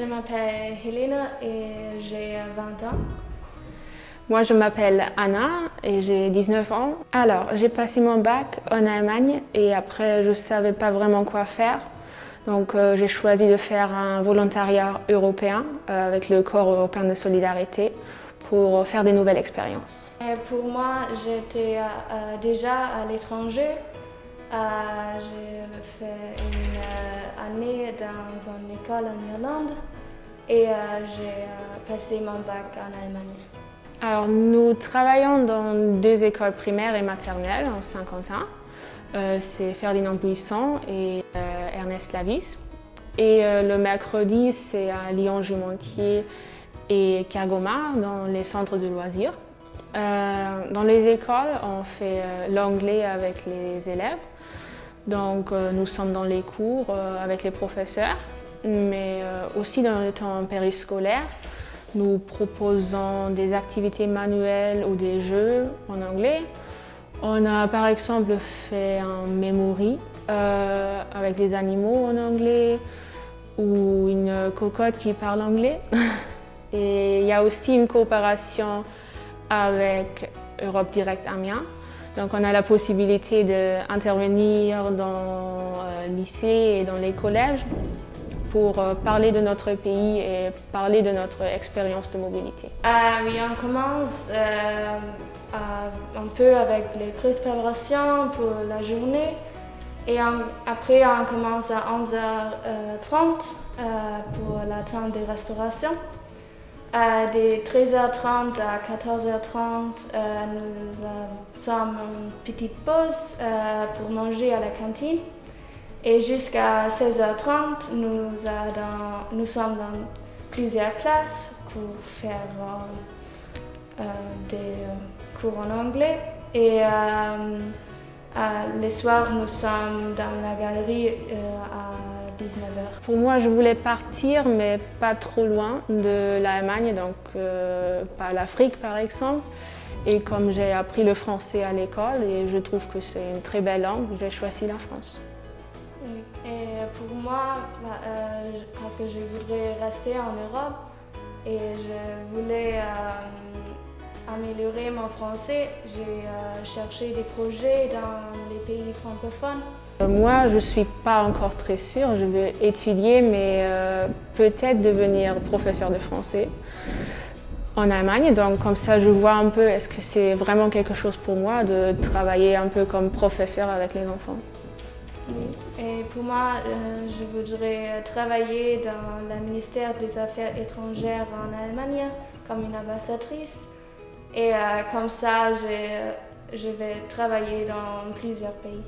Je m'appelle Helena et j'ai 20 ans. Moi, je m'appelle Anna et j'ai 19 ans. Alors, j'ai passé mon bac en Allemagne et après, je ne savais pas vraiment quoi faire. Donc, j'ai choisi de faire un volontariat européen avec le Corps européen de solidarité pour faire des nouvelles expériences. Et pour moi, j'étais déjà à l'étranger. J'ai fait une année dans une école en Irlande et j'ai passé mon bac en Allemagne. Alors, nous travaillons dans 2 écoles primaires et maternelles en Saint-Quentin. C'est Ferdinand Buisson et Ernest Lavis. Et le mercredi, c'est à Lyon-Jumontier et Kergomar, dans les centres de loisirs. Dans les écoles, on fait l'anglais avec les élèves. Donc, nous sommes dans les cours avec les professeurs, mais aussi dans le temps périscolaire. Nous proposons des activités manuelles ou des jeux en anglais. On a par exemple fait un memory avec des animaux en anglais ou une cocotte qui parle anglais. Et il y a aussi une coopération avec Europe Direct Amiens. Donc on a la possibilité d'intervenir dans le lycée et dans les collèges pour parler de notre pays et parler de notre expérience de mobilité. Oui, on commence un peu avec les préparations pour la journée et après on commence à 11h30 pour la temps de restauration. De 13h30 à 14h30, nous sommes en petite pause pour manger à la cantine. Et jusqu'à 16h30, nous sommes dans plusieurs classes pour faire des cours en anglais. Et les soirs, nous sommes dans la galerie à 19h. Pour moi, je voulais partir, mais pas trop loin de l'Allemagne, donc pas l'Afrique par exemple. Et comme j'ai appris le français à l'école et je trouve que c'est une très belle langue, j'ai choisi la France. Et pour moi, parce que je voudrais rester en Europe et je voulais améliorer mon français, j'ai cherché des projets dans les pays francophones. Moi, je ne suis pas encore très sûre, je veux étudier, mais peut-être devenir professeur de français en Allemagne. Donc comme ça, je vois un peu est-ce que c'est vraiment quelque chose pour moi de travailler un peu comme professeur avec les enfants. Oui. Et pour moi, je voudrais travailler dans le ministère des Affaires étrangères en Allemagne comme une ambassadrice. Et comme ça, je vais travailler dans plusieurs pays.